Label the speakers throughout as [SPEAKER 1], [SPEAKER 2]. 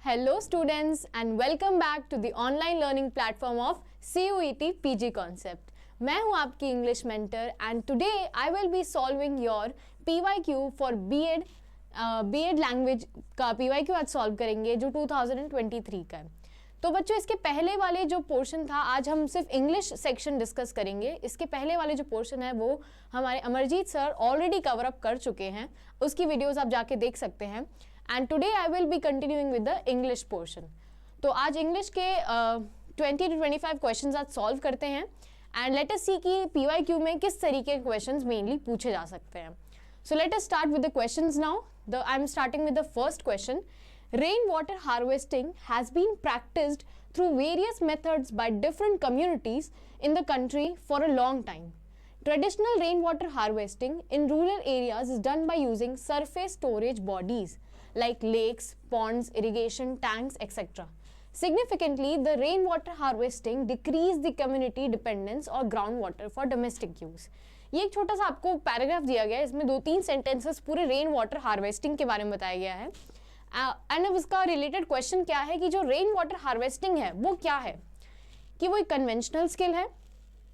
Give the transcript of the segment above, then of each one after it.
[SPEAKER 1] Hello students and welcome back to the online learning platform of CUET PG Concept. मैं हूं आपकी English mentor and today I will be solving your PYQ for BEd language का PYQ आज solve करेंगे जो 2023 का है। तो बच्चों इसके पहले वाले जो पोर्शन था आज हम सिर्फ इंग्लिश सेक्शन डिस्कस करेंगे। इसके पहले वाले जो पोर्शन है वो हमारे Amarjeet sir already cover up कर चुके हैं, उसकी वीडियोस आप जाके देख सकते हैं। And today I will be continuing with the English portion. तो आज इंग्लिश के 20 to 25 क्वेश्चंस आज सॉल्व करते हैं एंड लेट अस सी कि PYQ में किस तरीके के क्वेश्चंस मेनली पूछे जा सकते हैं। So let us start with the questions now. I am starting with the first question. Rainwater harvesting has been practiced through various methods by different communities in the country for a long time. Traditional rainwater harvesting in rural areas is done by using surface storage bodies like lakes, ponds, irrigation tanks, etc. Significantly, the rainwater harvesting decreased the community dependence on groundwater for domestic use. ये एक छोटा सा आपको paragraph दिया गया है, इसमें 2-3 sentences पूरे रेन वाटर हार्वेस्टिंग के बारे में बताया गया है। एंड अब इसका रिलेटेड क्वेश्चन क्या है कि जो रेन वाटर हार्वेस्टिंग है वो क्या है, कि वो एक कन्वेंशनल स्किल है,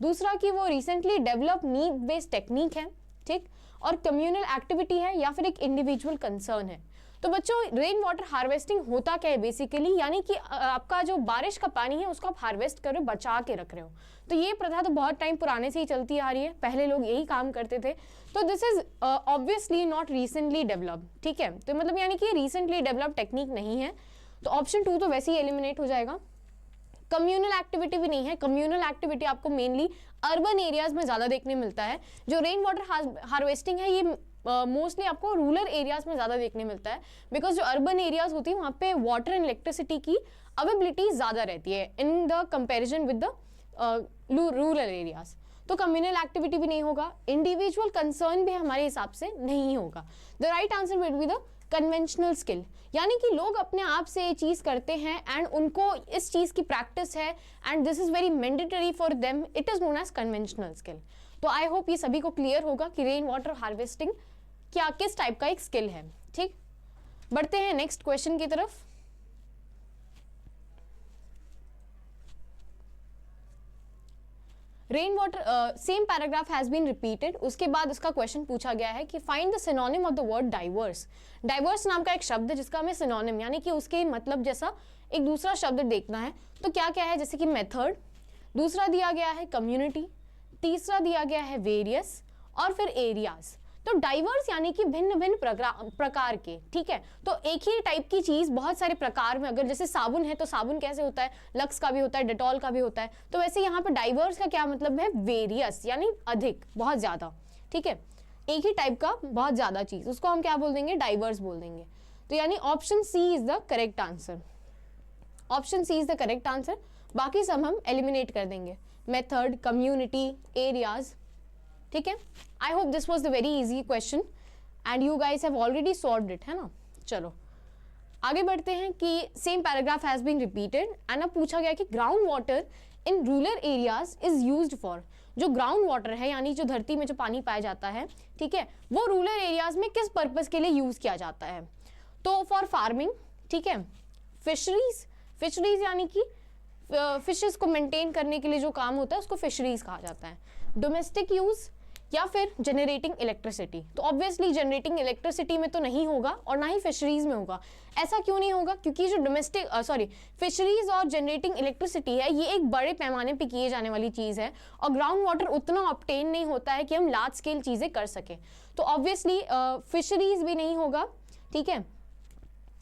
[SPEAKER 1] दूसरा कि वो recently develop need based technique है, ठीक, और कम्युनल एक्टिविटी है या फिर एक इंडिविजुअल कंसर्न है। तो बच्चों रेन वाटर हार्वेस्टिंग होता क्या है बेसिकली, यानी कि आपका जो बारिश का पानी है उसको आप हार्वेस्ट कर रहे हो, बचा के रख रहे हो। तो ये प्रथा तो बहुत टाइम पुराने से ही चलती आ रही है, पहले लोग यही काम करते थे। तो this is obviously not recently developed, ठीक है। तो मतलब यानी कि रिसेंटली डेवलप्ड टेक्निक नहीं है। तो ऑप्शन 2 तो वैसे ही एलिमिनेट हो जाएगा। कम्युनल एक्टिविटी भी नहीं है। कम्युनल एक्टिविटी आपको मेनली अर्बन एरियाज में ज़्यादा देखने मिलता है। जो रेन वाटर हार्वेस्टिंग है ये मोस्टली आपको रूरल एरियाज में ज़्यादा देखने मिलता है, बिकॉज जो अर्बन एरियाज होती है वहाँ पे वाटर एंड इलेक्ट्रिसिटी की अवेबिलिटी ज़्यादा रहती है in the comparison with the rural areas. तो कम्युनल एक्टिविटी भी नहीं होगा, इंडिविजुअल कंसर्न भी हमारे हिसाब से नहीं होगा। The right answer will be the conventional skill, यानी कि लोग अपने आप से ये चीज़ करते हैं एंड उनको इस चीज़ की प्रैक्टिस है and this is very mandatory for them, it is known as conventional skill. तो आई होप ये सभी को क्लियर होगा कि रेन वाटर हार्वेस्टिंग क्या किस टाइप का एक स्किल है, ठीक। बढ़ते हैं नेक्स्ट क्वेश्चन की तरफ। Rain water same paragraph has been repeated. उसके बाद इसका क्वेश्चन पूछा गया है कि find the synonym of the word diverse. Diverse नाम का एक शब्द है जिसका हमें सिनोनिम यानी कि उसके मतलब जैसा एक दूसरा शब्द देखना है। तो क्या क्या है, जैसे कि मेथड, दूसरा दिया गया है कम्युनिटी, तीसरा दिया गया है वेरियस और फिर एरियाज। तो डाइवर्स यानी कि भिन्न भिन्न प्रकार के, ठीक है। तो एक ही टाइप की चीज बहुत सारे प्रकार में, अगर जैसे साबुन है तो साबुन कैसे होता है, लक्स का भी होता है, डेटॉल का भी होता है। तो वैसे यहाँ पे डाइवर्स का क्या मतलब है, वेरियस यानी अधिक, बहुत ज्यादा, ठीक है। एक ही टाइप का बहुत ज्यादा चीज, उसको हम क्या बोल देंगे, डाइवर्स बोल देंगे। तो यानी option C is the correct answer. Option C is the correct answer. बाकी सब हम एलिमिनेट कर देंगे, मेथड, कम्युनिटी, एरियाज, ठीक है। I hope this was the very easy question and you guys have already solved it, है ना। चलो आगे बढ़ते हैं कि same paragraph has been repeated and अब पूछा गया कि ground water in rural areas is used for. जो ग्राउंड वाटर है यानी जो धरती में जो पानी पाया जाता है, ठीक है, वो रूरल एरियाज में किस पर्पज के लिए यूज किया जाता है। तो फॉर फार्मिंग, ठीक है, फिशरीज, फिशरीज यानी कि फिशेस को मेंटेन करने के लिए जो काम होता है उसको फिशरीज कहा जाता है, डोमेस्टिक यूज या फिर जनरेटिंग इलेक्ट्रिसिटी। तो ऑब्वियसली जनरेटिंग इलेक्ट्रिसिटी में तो नहीं होगा और ना ही फिशरीज में होगा। ऐसा क्यों नहीं होगा, क्योंकि जो फिशरीज और जनरेटिंग इलेक्ट्रिसिटी है ये एक बड़े पैमाने पे किए जाने वाली चीज़ है और ग्राउंड वाटर उतना ऑब्टेन नहीं होता है कि हम लार्ज स्केल चीज़ें कर सकें। तो ऑब्वियसली फिशरीज भी नहीं होगा, ठीक है।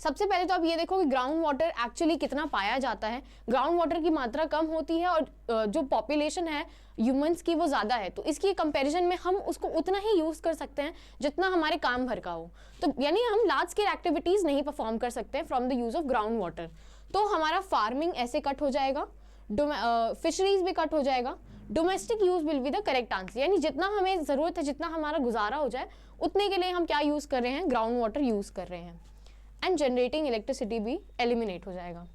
[SPEAKER 1] सबसे पहले तो आप ये देखो कि ग्राउंड वाटर एक्चुअली कितना पाया जाता है। ग्राउंड वाटर की मात्रा कम होती है और जो पॉपुलेशन है ह्यूमंस की वो ज़्यादा है, तो इसकी कंपैरिजन में हम उसको उतना ही यूज़ कर सकते हैं जितना हमारे काम भर का हो। तो यानी हम लार्ज स्केल एक्टिविटीज़ नहीं परफॉर्म कर सकते हैं from the use of ground water. तो हमारा फार्मिंग ऐसे कट हो जाएगा, फिशरीज भी कट हो जाएगा, domestic use will be the correct answer. यानी जितना हमें ज़रूरत है, जितना हमारा गुजारा हो जाए उतने के लिए हम क्या यूज़ कर रहे हैं, ग्राउंड वाटर यूज़ कर रहे हैं। एंड जनरेटिंग इलेक्ट्रिसिटी भी एलिमिनेट हो जाएगा।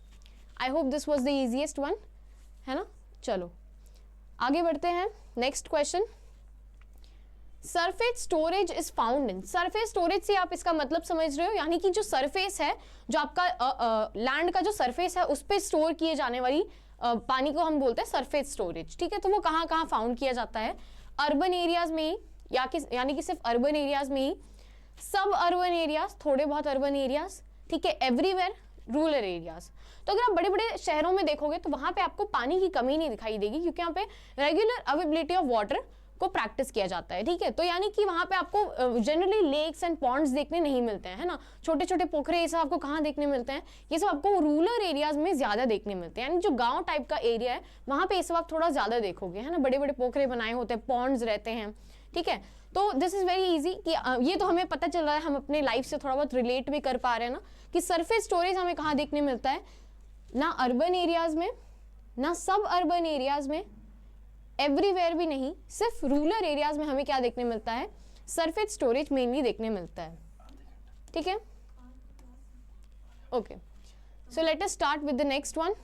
[SPEAKER 1] आई hope this was the easiest one, है ना। चलो आगे बढ़ते हैं next question. Surface storage is found in, surface storage से आप इसका मतलब समझ रहे हो, यानी कि जो सरफेस है, जो आपका लैंड का जो सरफेस है उस पर स्टोर किए जाने वाली पानी को हम बोलते हैं सरफेस स्टोरेज, ठीक है। तो वो कहाँ कहाँ फाउंड किया जाता है, अर्बन एरियाज में ही, यानी कि सिर्फ अर्बन एरियाज में ही, सब अर्बन एरियाज, थोड़े बहुत अर्बन एरियाज, ठीक है, एवरीवेयर रूरल एरियाज। तो अगर आप बड़े बड़े शहरों में देखोगे तो वहां पे आपको पानी की कमी नहीं दिखाई देगी, क्योंकि यहाँ पे रेगुलर अवेलेबिलिटी ऑफ वाटर को प्रैक्टिस किया जाता है, ठीक है। तो यानी कि वहां पे आपको जनरली लेक्स एंड पॉन्ड्स देखने नहीं मिलते हैं, है ना, छोटे छोटे पोखरे ये सब आपको कहाँ देखने मिलते हैं, ये सब आपको रूरल एरियाज में ज्यादा देखने मिलते हैं, यानी जो गाँव टाइप का एरिया है वहां पे ये सब आप थोड़ा ज्यादा देखोगे, है ना, बड़े बड़े पोखरे बनाए होते हैं, पॉन्ड्स रहते हैं, ठीक है। तो दिस इज वेरी इजी कि ये तो हमें पता चल रहा है, हम अपने लाइफ से थोड़ा बहुत रिलेट भी कर पा रहे हैं ना, कि सरफेस स्टोरेज हमें कहाँ देखने मिलता है, ना अर्बन एरियाज में, ना सब अर्बन एरियाज में, एवरीवेयर भी नहीं, सिर्फ रूरल एरियाज में हमें क्या देखने मिलता है, सरफेस स्टोरेज मेनली देखने मिलता है, ठीक है। Okay, so let us start with the next one.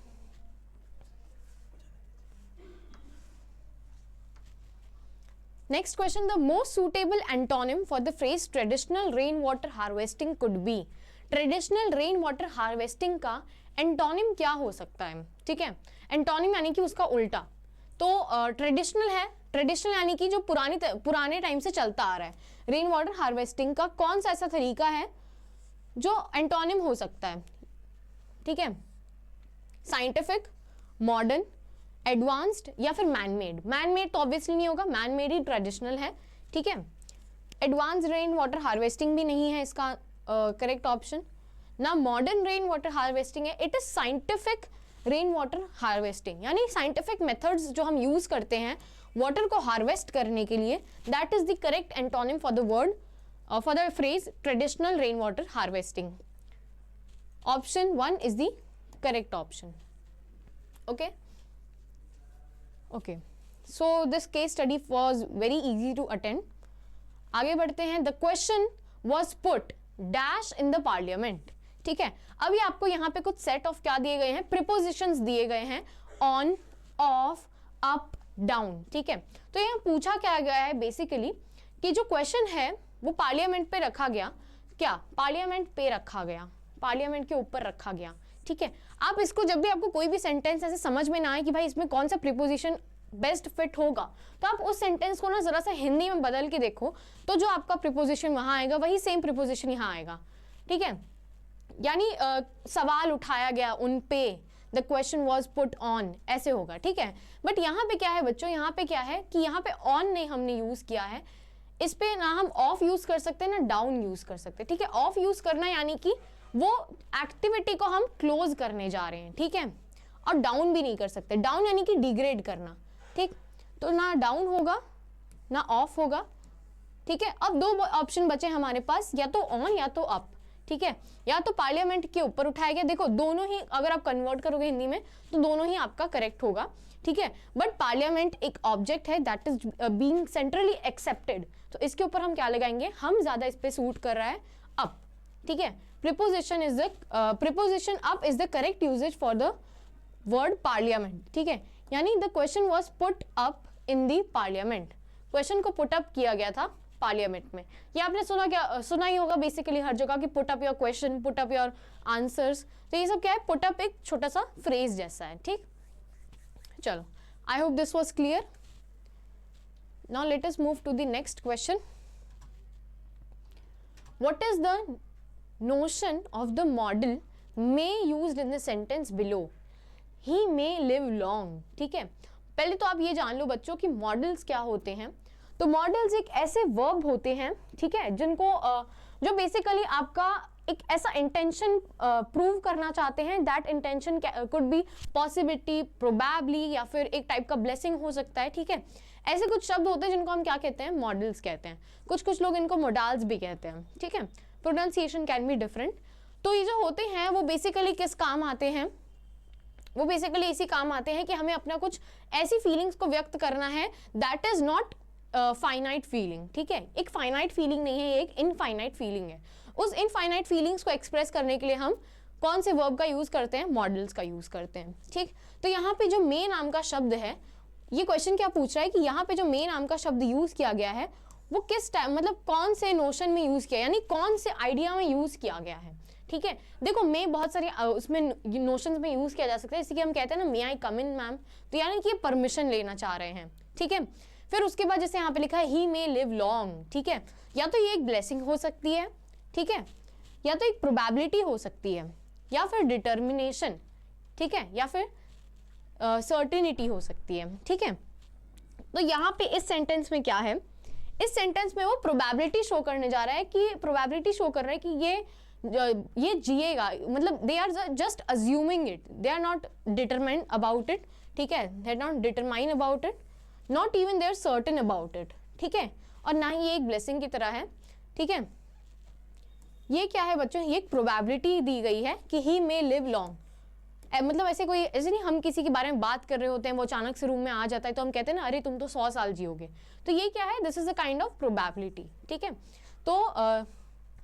[SPEAKER 1] Next question, the most suitable antonym for the phrase traditional rainwater harvesting could be, traditional rainwater harvesting का एंटोनिम क्या हो सकता है, ठीक है। एंटोनिम यानी कि उसका उल्टा, तो ट्रेडिशनल है, ट्रेडिशनल यानी कि जो पुराने टाइम से चलता आ रहा है, रेन वाटर हार्वेस्टिंग का कौन सा ऐसा तरीका है जो एंटोनिम हो सकता है, ठीक है। साइंटिफिक, मॉडर्न, एडवांस्ड या फिर मैनमेड। मैनमेड तो ऑब्वियसली नहीं होगा, मैनमेड ही ट्रेडिशनल है, ठीक है। एडवांस रेन वाटर हार्वेस्टिंग भी नहीं है इसका करेक्ट ऑप्शन, ना मॉडर्न रेन वाटर हार्वेस्टिंग है, it is scientific rain water harvesting, यानी साइंटिफिक मेथड्स जो हम यूज करते हैं वाटर को हार्वेस्ट करने के लिए, that is the correct antonym for the word for the phrase traditional rain water harvesting. Option 1 is the correct option. Okay okay, so this case study was very easy to attend. आगे बढ़ते हैं। The question was put dash in the parliament, ठीक है। अभी आपको यहाँ पे कुछ सेट ऑफ क्या दिए गए हैं, प्रीपोजिशंस दिए गए हैं, ऑन, ऑफ, अप, डाउन, ठीक है। तो यहाँ पूछा क्या गया है बेसिकली कि जो क्वेश्चन है वो पार्लियामेंट पे रखा गया, क्या पार्लियामेंट पे रखा गया, पार्लियामेंट के ऊपर रखा गया, ठीक है। आप इसको जब भी आपको कोई भी सेंटेंस ऐसे समझ में ना आए कि भाई इसमें कौन सा प्रीपोजिशन बेस्ट फिट होगा, तो आप उस सेंटेंस को ना जरा सा हिंदी में बदल के देखो, तो जो आपका प्रीपोजिशन वहां आएगा वही सेम प्रीपोजिशन यहाँ आएगा, ठीक है। यानी सवाल उठाया गया उन पे, the question was put on, ऐसे होगा, ठीक है। बट यहाँ पे क्या है बच्चों, यहाँ पे क्या है कि यहाँ पे ऑन नहीं हमने यूज किया है, इस पे ना हम ऑफ यूज कर सकते हैं ना डाउन यूज कर सकते हैं, ठीक है। ऑफ यूज करना यानी कि वो एक्टिविटी को हम क्लोज करने जा रहे हैं, ठीक है। और डाउन भी नहीं कर सकते, डाउन यानी कि डिग्रेड करना, ठीक। तो ना डाउन होगा ना ऑफ होगा, ठीक है। अब दो ऑप्शन बचे हमारे पास, या तो ऑन या तो अप, ठीक है। या तो पार्लियामेंट के ऊपर उठाया गया, देखो दोनों ही अगर आप कन्वर्ट करोगे हिंदी में तो दोनों ही आपका करेक्ट होगा, ठीक है। बट पार्लियामेंट एक ऑब्जेक्ट है that is being centrally accepted, तो इसके ऊपर हम क्या लगाएंगे, हम ज्यादा इस पे सूट कर रहा है अप, ठीक है। Preposition is the preposition up is the correct usage for the word parliament, ठीक है। यानी the question was put up in the parliament, question को पुट अप किया गया था पार्लियामेंट में। ये आपने सुना ही होगा बेसिकली हर जगह कि put up your question, put up your answers, तो ये सब क्या है, पुट अप एक छोटा सा फ्रेज जैसा है, ठीक। चलो, I hope this was clear. Now let us move to the next question. What is the notion of the model may used in the sentence below, he may live long, ठीक है। पहले तो आप ये जान लो बच्चों कि मॉडल्स क्या होते हैं। तो मॉडल्स एक ऐसे वर्ब होते हैं, ठीक है, जिनको जो बेसिकली आपका एक ऐसा इंटेंशन प्रूव करना चाहते हैं, that intention could be possibility, probably, या फिर एक टाइप का ब्लेसिंग हो सकता है, ठीक है। ऐसे कुछ शब्द होते हैं जिनको हम क्या कहते हैं, मॉडल्स कहते हैं। कुछ लोग इनको मोडाल्स भी कहते हैं, ठीक है। Pronunciation can be different. तो ये जो होते हैं वो बेसिकली किस काम आते हैं, वो बेसिकली इसी काम आते हैं कि हमें अपना कुछ ऐसी फीलिंग्स को व्यक्त करना है that is not finite feeling, ठीक है। एक फाइनाइट फीलिंग नहीं है, ये एक इनफाइनाइट फीलिंग है। उस इनफाइनाइट फीलिंग्स को एक्सप्रेस करने के लिए हम कौन से वर्ब का यूज करते हैं, मॉडल्स का यूज करते हैं, ठीक। तो यहाँ पे जो मे नाम का शब्द है, ये क्वेश्चन क्या पूछ रहा है कि यहाँ पे जो मे नाम का शब्द यूज किया गया है वो किस टाइम मतलब कौन से नोशन में यूज किया, यानी कौन से आइडिया में यूज किया गया है। ठीक है, देखो मे बहुत सारी उसमें नोशंस में यूज किया जा सकता है, इसी के हम कहते हैं ना मे आई कम इन मैम, तो यानी कि परमिशन लेना चाह रहे हैं। ठीक है, फिर उसके बाद जैसे यहाँ पे लिखा है ही मे लिव लॉन्ग, ठीक है, या तो ये एक ब्लेसिंग हो सकती है, ठीक है, या तो एक प्रोबेबिलिटी हो सकती है, या फिर डिटर्मिनेशन, ठीक है, या फिर सर्टिनिटी हो सकती है। ठीक है, तो यहाँ पे इस सेंटेंस में क्या है, इस सेंटेंस में वो प्रोबेबिलिटी शो करने जा रहा है कि प्रोबेबिलिटी शो कर रहा है कि ये जिएगा, मतलब they are just assuming it, they are not determine about it. ठीक है, they are not determine about it, not even they are certain about it. ठीक है, और ना ही ये एक ब्लेसिंग की तरह है। ठीक है, ये क्या है बच्चों, ये एक प्रोबेबिलिटी दी गई है कि ही मे लिव लॉन्ग, मतलब ऐसे कोई ऐसे नहीं, हम किसी के बारे में बात कर रहे होते हैं, वो अचानक से रूम में आ जाता है तो हम कहते हैं ना अरे तुम तो 100 साल जियोगे, तो ये क्या है, this is a kind of probability. ठीक है, तो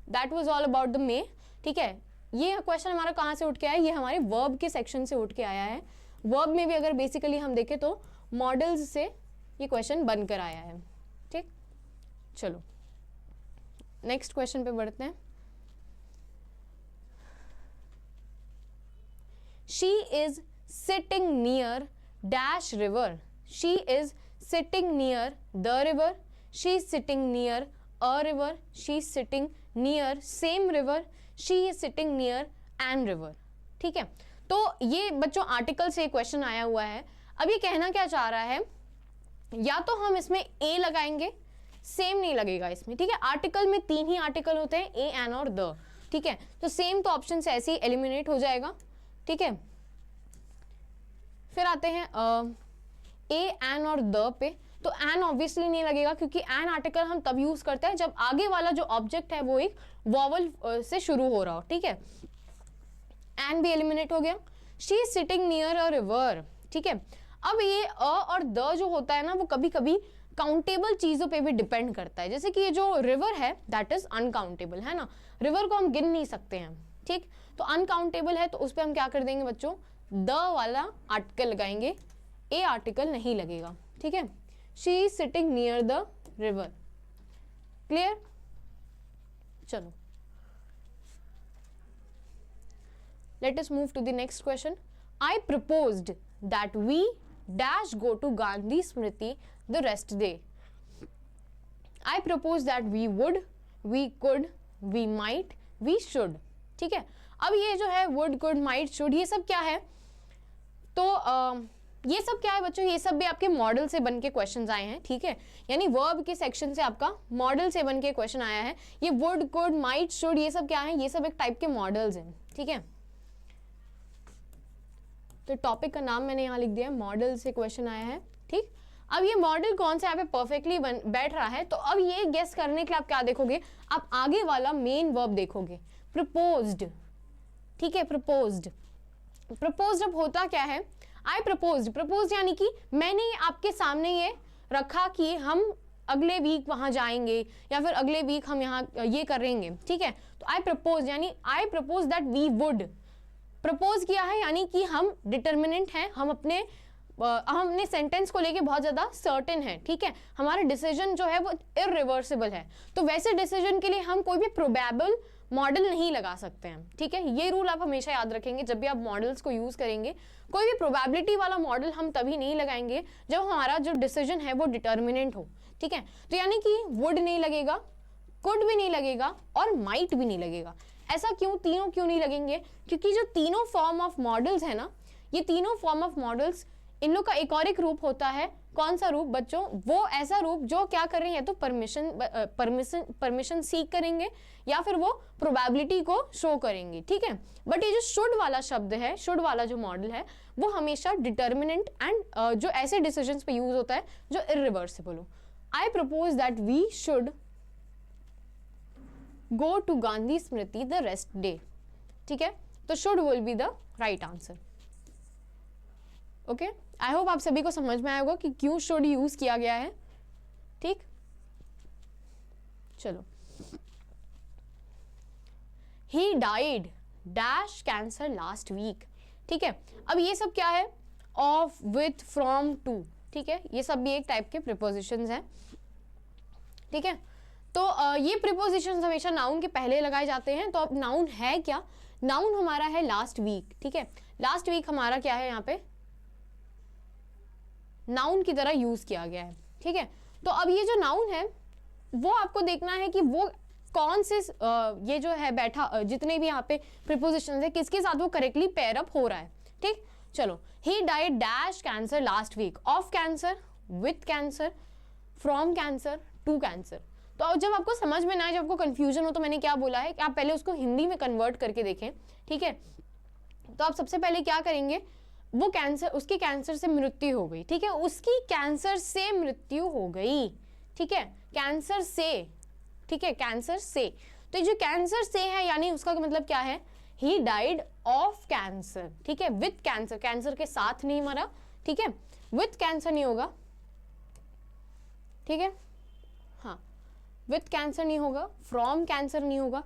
[SPEAKER 1] that was all about the may. ठीक है, ये क्वेश्चन हमारा कहाँ से उठ के आया, ये हमारे वर्ब के सेक्शन से उठ के आया है। वर्ब में भी अगर बेसिकली हम देखें तो मॉडल्स से ये क्वेश्चन बनकर आया है। ठीक, चलो नेक्स्ट क्वेश्चन पे बढ़ते हैं। She is sitting near dash river. She is sitting near the river. She is sitting near a river. She is sitting near same river. She is sitting near an river. ठीक है, तो ये बच्चों article से question आया हुआ है। अब ये कहना क्या चाह रहा है, या तो हम इसमें ए लगाएंगे, सेम नहीं लगेगा इसमें। ठीक है, आर्टिकल में 3 ही आर्टिकल होते हैं, ए, एन और द। ठीक है, तो सेम तो ऑप्शन से ऐसे ही एलिमिनेट हो जाएगा। ठीक है, फिर आते हैं ए, एन और द पे, तो एन ऑब्वियसली नहीं लगेगा क्योंकि एन आर्टिकल हम तब यूज करते हैं जब आगे वाला जो ऑब्जेक्ट है वो एक वॉवल से शुरू हो रहा हो। ठीक है, एन भी एलिमिनेट हो गया। She is sitting near a river. ठीक है, अब ये अ और द जो होता है ना, वो कभी कभी काउंटेबल चीजों पे भी डिपेंड करता है, जैसे कि ये जो रिवर है दैट इज अनकाउंटेबल है ना, रिवर को हम गिन नहीं सकते हैं। ठीक, तो अनकाउंटेबल है, तो उस पर हम क्या कर देंगे बच्चों, द वाला आर्टिकल लगाएंगे, ए आर्टिकल नहीं लगेगा। ठीक है, she is sitting near the river. Clear, चलो let us move to the next question. I proposed that we dash go to Gandhi Smriti the rest day. I propose that we would, we could, we might, we should. ठीक है, अब ये जो है would, could, might, should, ये सब क्या है, तो ये सब क्या है बच्चों, ये सब भी आपके मॉडल से बन के क्वेश्चन आए हैं। ठीक है, यानी वर्ब के सेक्शन से आपका मॉडल से बन के क्वेश्चन आया है। ये वुड, कुड, माइट, शुड, ये सब क्या है, ये सब एक टाइप के मॉडल्स हैं। ठीक है, तो टॉपिक का नाम मैंने यहाँ लिख दिया, मॉडल से क्वेश्चन आया है। ठीक, अब ये मॉडल कौन सा यहाँ पे परफेक्टली बैठ रहा है, तो अब ये गेस करने के लिए आप क्या देखोगे, आप आगे वाला मेन वर्ब देखोगे, प्रपोज्ड। ठीक है, प्रपोज्ड, प्रपोज्ड अब होता क्या है, आई प्रपोज्ड, प्रपोज्ड यानी कि मैंने आपके सामने ये रखा कि हम अगले वीक वहां जाएंगे या फिर अगले वीक हम यहाँ ये करेंगे। ठीक है, तो आई प्रपोज यानी I propose that we would, propose किया है यानी कि हम डिटर्मिनेंट हैं, हम अपने सेंटेंस को लेके बहुत ज़्यादा सर्टेन है। ठीक है, हमारा डिसीजन जो है वो इरिवर्सिबल है, तो वैसे डिसीजन के लिए हम कोई भी प्रोबेबल मॉडल नहीं लगा सकते हैं। ठीक है, ये रूल आप हमेशा याद रखेंगे जब भी आप मॉडल्स को यूज करेंगे, कोई भी प्रोबेबिलिटी वाला मॉडल हम तभी नहीं लगाएंगे जब हमारा जो डिसीजन है वो डिटर्मिनेंट हो। ठीक है, तो यानी कि वुड नहीं लगेगा, कुड भी नहीं लगेगा और माइट भी नहीं लगेगा। ऐसा क्यों, तीनों क्यों नहीं लगेंगे, क्योंकि जो तीनों फॉर्म ऑफ मॉडल्स है ना, ये तीनों फॉर्म ऑफ मॉडल्स, इन लोग का एक और एक रूप होता है। कौन सा रूप बच्चों, वो ऐसा रूप जो क्या कर रहे हैं, या तो परमिशन सीक करेंगे या फिर वो प्रोबेबिलिटी को शो करेंगे। ठीक है, बट ये जो शुड वाला शब्द है, शुड वाला जो मॉडल है, वो हमेशा डिटर्मिनेंट एंड जो ऐसे डिसीजंस पे यूज होता है जो इरिवर्सिबल हो। I propose that we should go to Gandhi Smriti the rest day. ठीक है, तो should will be the right answer. Okay, I hope आप सभी को समझ में आया होगा कि क्यों शुड यूज किया गया है। ठीक, चलो, he died dash cancer last week. ठीक है, अब ये सब क्या है, ऑफ, विथ, फ्रॉम, टू। ठीक है, ये सब भी एक टाइप के प्रिपोजिशंस हैं। ठीक है। तो ये प्रीपोजिशंस हमेशा नाउन के पहले लगाए जाते हैं। तो अब नाउन है क्या? नाउन हमारा है लास्ट वीक, ठीक है। लास्ट वीक हमारा क्या है, यहाँ पे नाउन की तरह यूज किया गया है, ठीक है। तो अब ये जो नाउन है वो आपको देखना है कि वो कौन से ये जो है बैठा जितने भी यहाँ पे प्रीपोजिशंस है किसके साथ वो करेक्टली पेयर अप हो रहा है, ठीक। चलो, he died dash cancer last week, of cancer, with cancer, from cancer, to cancer. तो अब जब आपको समझ में ना आए, जब आपको कंफ्यूजन हो, तो मैंने क्या बोला है कि आप पहले उसको हिंदी में कन्वर्ट करके देखें, ठीक है। तो आप सबसे पहले क्या करेंगे, वो कैंसर, उसकी कैंसर से मृत्यु हो गई, ठीक है, उसकी कैंसर से मृत्यु हो गई, ठीक है, कैंसर से, ठीक है, कैंसर से। तो ये जो कैंसर से है यानी उसका मतलब क्या है, ही डाइड ऑफ कैंसर, ठीक है, विथ कैंसर, कैंसर के साथ नहीं मरा, ठीक है, विथ कैंसर नहीं होगा, ठीक है, हाँ, विथ कैंसर नहीं होगा, फ्रॉम कैंसर नहीं होगा,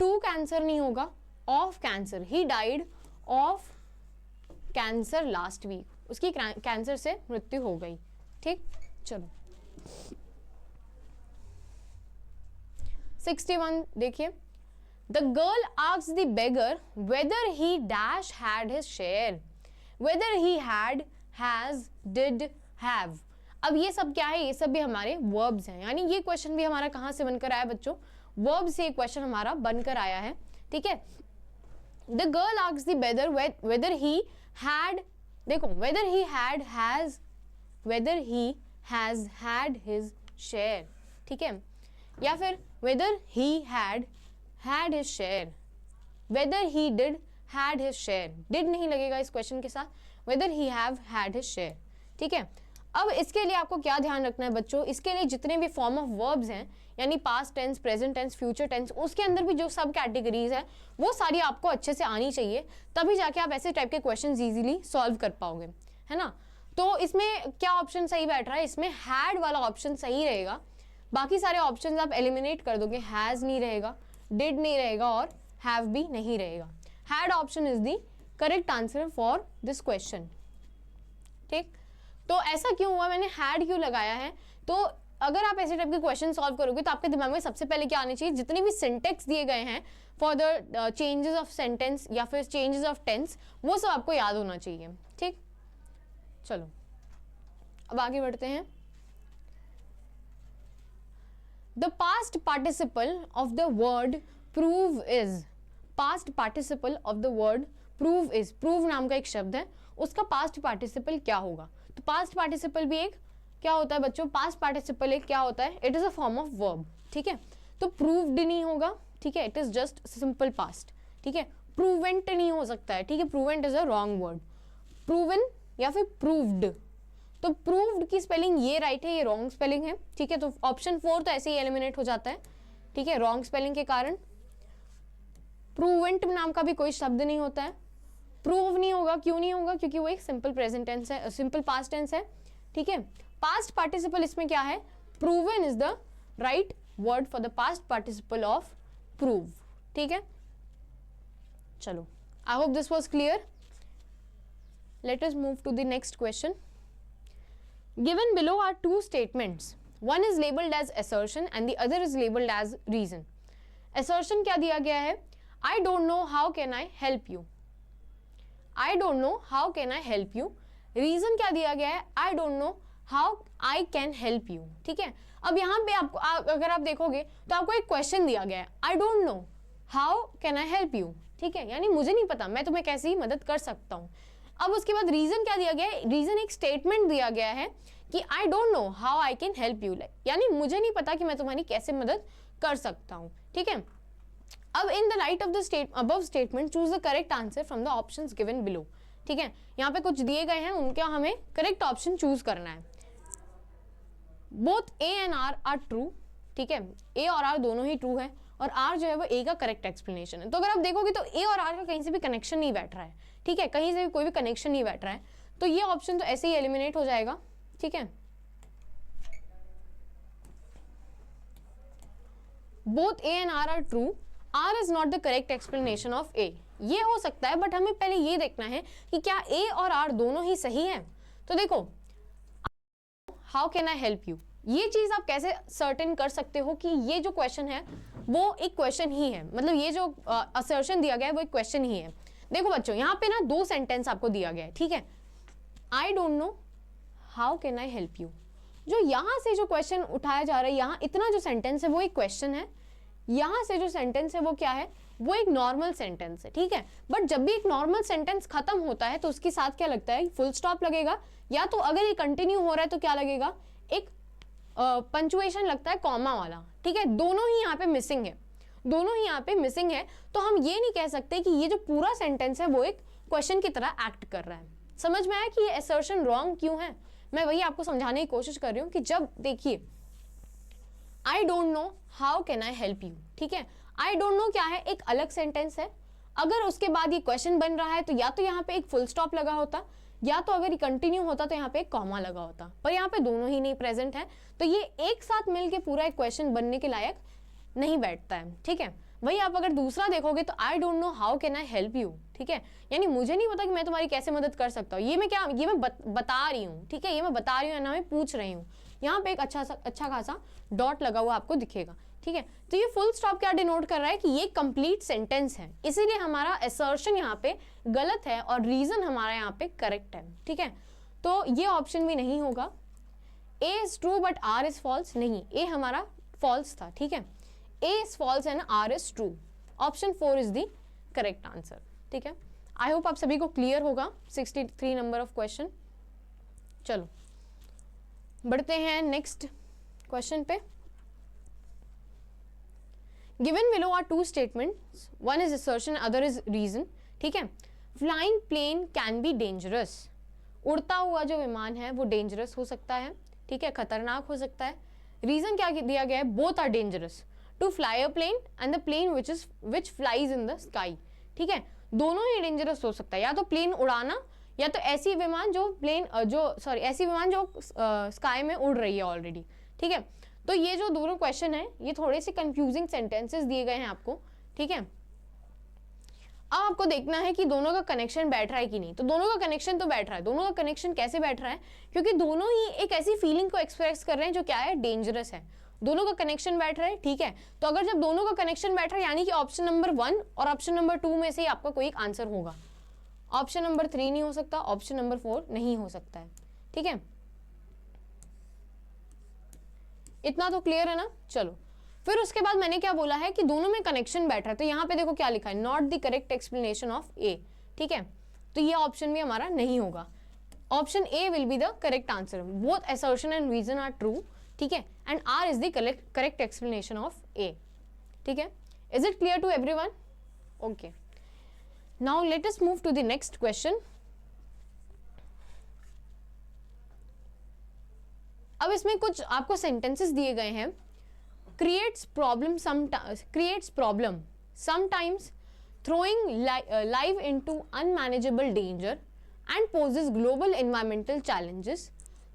[SPEAKER 1] टू कैंसर नहीं होगा, of cancer, he died of cancer last week, उसकी कैंसर से मृत्यु हो गई, ठीक। चलो 61 देखिए, the girl asked the beggar whether he dash had his share, whether he had, has, did, have. अब ये सब क्या है, ये सब भी हमारे वर्ब्स हैं, यानी ये क्वेश्चन भी हमारा कहाँ से बनकर आया बच्चों, वर्ब से क्वेश्चन हमारा बनकर आया है, ठीक है। The girl asked the beggar whether he had, देखो whether he had, has, whether he has had his share, ठीक है, या फिर whether he had had his share, whether he did had his share, did नहीं लगेगा इस question के साथ, whether he have had his share, ठीक है। अब इसके लिए आपको क्या ध्यान रखना है बच्चों, इसके लिए जितने भी फॉर्म ऑफ वर्ब्स हैं, यानी past tense, present tense, future tense, उसके अंदर भी जो सब कैटेगरीज है वो सारी आपको अच्छे से आनी चाहिए, तभी जाके आप ऐसे टाइप के क्वेश्चन इजीली सॉल्व कर पाओगे, है ना। तो इसमें क्या ऑप्शन सही बैठ रहा है, इसमें हैड वाला ऑप्शन सही रहेगा, बाकी सारे ऑप्शंस आप एलिमिनेट कर दोगे, हैज नहीं रहेगा, डिड नहीं रहेगा और हैव भी नहीं रहेगा। Had option is the correct answer for this question, ठीक। तो ऐसा क्यों हुआ, मैंने हैड क्यों लगाया है, तो अगर आप ऐसे टाइप के क्वेश्चन सॉल्व करोगे तो आपके दिमाग में सबसे पहले क्या आना चाहिए, जितने भी सिंटेक्स दिए गए हैं for the changes of sentence या फिर चेंजेस ऑफ टेंस, वो सब आपको याद होना चाहिए, ठीक। चलो अब आगे बढ़ते हैं। The past participle of the word prove is, past participle of the word prove is, prove नाम का एक शब्द है, उसका past participle क्या होगा, तो past participle भी एक क्या होता है बच्चों, past participle एक क्या होता है, it is a form of verb, ठीक है। तो proved नहीं होगा, ठीक है, it is just simple past, ठीक है। prevent नहीं हो सकता है, ठीक है, prevent is a wrong word, proven या फिर proved, तो प्रूव्ड की स्पेलिंग ये राइट है, ये रॉन्ग स्पेलिंग है, ठीक है। तो ऑप्शन 4 तो ऐसे ही एलिमिनेट हो जाता है, ठीक है, रॉन्ग स्पेलिंग के कारण। प्रूवेंट नाम का भी कोई शब्द नहीं होता है, प्रूव नहीं होगा, क्यों नहीं होगा, क्योंकि वो एक सिंपल प्रेजेंट टेंस है, सिंपल पास्ट टेंस है, ठीक है। पास्ट पार्टिसिपल इसमें क्या है, proven is the right word for the past participle of prove, ठीक है। चलो, I hope this was clear. Let us move to the next question. Given below are two statements. One is labeled as assertion and the other is labeled as reason. Assertion क्या दिया गया है, I don't know how can I help you. I don't know how can I help you. Reason क्या दिया गया है, I don't know how I can help you. ठीक है, अब यहाँ पे आपको अगर आप देखोगे तो आपको एक क्वेश्चन दिया गया है, I don't know how can I help you. ठीक है, यानी मुझे नहीं पता मैं तुम्हें कैसे ही मदद कर सकता हूँ। अब उसके बाद रीजन क्या दिया गया है, रीजन एक स्टेटमेंट दिया गया है कि I don't know how I can help you, यानी मुझे नहीं पता कि मैं तुम्हारी कैसे मदद कर सकता हूँ, ठीक है। अब in the light of the above statement choose the correct answer from the options given below, ठीक है। यहाँ पे कुछ दिए गए हैं, उनका हमें करेक्ट ऑप्शन चूज करना है। Both A and R are true, ठीक है, ए और आर दोनों ही ट्रू है और आर जो है वो ए का करेक्ट एक्सप्लेनेशन है। तो अगर आप देखोगे तो ए और आर का कहीं से भी कनेक्शन नहीं बैठ रहा है, ठीक है, कहीं से भी कोई भी कनेक्शन नहीं बैठ रहा है, तो ये ऑप्शन तो ऐसे ही एलिमिनेट हो जाएगा, ठीक है। Both A and R are true, R is not the correct explanation of A, ये हो सकता है बट हमें पहले ये देखना है कि क्या ए और आर दोनों ही सही है। तो देखो, how can I help you, ये चीज आप कैसे सर्टेन कर सकते हो कि ये जो क्वेश्चन है वो एक क्वेश्चन ही है, मतलब ये जो असर्शन दिया गया है वो एक क्वेश्चन ही है। देखो बच्चों, यहाँ पे ना 2 सेंटेंस आपको दिया गया है, ठीक है। I don't know how can I help you, जो यहाँ से जो क्वेश्चन उठाया जा रहा है, यहाँ इतना जो सेंटेंस है वो एक क्वेश्चन है, यहाँ से जो सेंटेंस है वो क्या है, वो एक नॉर्मल सेंटेंस है, ठीक है। बट जब भी एक नॉर्मल सेंटेंस खत्म होता है तो उसके साथ क्या लगता है, फुल स्टॉप लगेगा, या तो अगर ये कंटिन्यू हो रहा है तो क्या लगेगा, एक पंचुएशन लगता है कॉमा वाला, ठीक है। दोनों ही यहाँ पे मिसिंग है, दोनों ही यहाँ पे मिसिंग है, तो हम ये नहीं कह सकते कि ये जो पूरा सेंटेंस है वो एक क्वेश्चन की तरह एक्ट कर रहा है। समझ में आया कि ये असर्शन रॉन्ग क्यों है? मैं वही आपको समझाने की कोशिश कर रही हूँ कि जब देखिए I don't know how can I help you, ठीक है। आई डोंट नो क्या है, एक अलग सेंटेंस है, अगर उसके बाद ये क्वेश्चन बन रहा है तो या तो यहाँ पे एक फुल स्टॉप लगा होता, या तो अगर ये कंटिन्यू होता तो यहाँ पे एक कॉमा लगा होता, पर यहाँ पे दोनों ही नहीं प्रेजेंट है, तो ये एक साथ मिलके पूरा एक क्वेश्चन बनने के लायक नहीं बैठता है, ठीक है। वही आप अगर दूसरा देखोगे तो I don't know how can I help you, ठीक है, यानी मुझे नहीं पता कि मैं तुम्हारी कैसे मदद कर सकता हूँ, ये मैं क्या, ये मैं बता रही हूँ, ठीक है, ये मैं बता रही हूँ ना, मैं पूछ रही हूँ। यहाँ पे एक अच्छा खासा डॉट लगा हुआ आपको दिखेगा, ठीक है। तो ये फुल स्टॉप क्या डिनोट कर रहा है कि ये कंप्लीट सेंटेंस है, इसीलिए हमारा असर्शन यहाँ पे गलत है और रीजन हमारा यहाँ पे करेक्ट है, ठीक है। तो ये ऑप्शन भी नहीं होगा, A is true but R is false, नहीं, ए हमारा फॉल्स था, ठीक है, A is false and R is true. Option 4 is the correct answer, ठीक है। आई होप आप सभी को क्लियर होगा 63 नंबर ऑफ क्वेश्चन। चलो बढ़ते हैं नेक्स्ट क्वेश्चन पे। Given below are 2 statements, one is assertion other is reason, ठीक है। Flying plane can be dangerous, उड़ता हुआ जो विमान है वो डेंजरस हो सकता है, ठीक है, खतरनाक हो सकता है। रीजन क्या दिया गया है, both are dangerous to fly a plane and the plane which flies in the sky, ठीक है, दोनों ही डेंजरस हो सकता है, या तो प्लेन उड़ाना या तो ऐसी विमान जो ऐसी विमान जो स्काई में उड़ रही है ऑलरेडी, ठीक है। तो ये जो दोनों क्वेश्चन है ये थोड़े से कंफ्यूजिंग सेंटेंसेस दिए गए हैं आपको, ठीक है। अब आपको देखना है कि दोनों का कनेक्शन बैठ रहा है कि नहीं, तो दोनों का कनेक्शन तो बैठ रहा है। दोनों का कनेक्शन कैसे बैठ रहा है, क्योंकि दोनों ही एक ऐसी फीलिंग को एक्सप्रेस कर रहे हैं जो क्या है, डेंजरस है, दोनों का कनेक्शन बैठ रहा है, ठीक है। तो अगर जब दोनों का कनेक्शन बैठ रहा है यानी कि ऑप्शन नंबर 1 और ऑप्शन नंबर 2 में से ही आपका कोई एक आंसर होगा। ऑप्शन नंबर 3 नहीं हो सकता, ऑप्शन नंबर 4 नहीं हो सकता है, ठीक है। इतना तो क्लियर है ना। चलो फिर उसके बाद मैंने क्या बोला है कि दोनों में कनेक्शन बैठ रहा है, तो यहाँ पे देखो क्या लिखा है, not the correct explanation of A, ठीक है। तो ये ऑप्शन भी हमारा नहीं होगा, option A will be the correct answer, both assertion and reason are true, ठीक है, and R is the correct explanation of A, ठीक है। Is it clear to everyone? Okay, now let us move to the next question. अब इसमें कुछ आपको sentences दिए गए हैं, creates problem sometimes throwing life into unmanageable danger and poses global environmental challenges,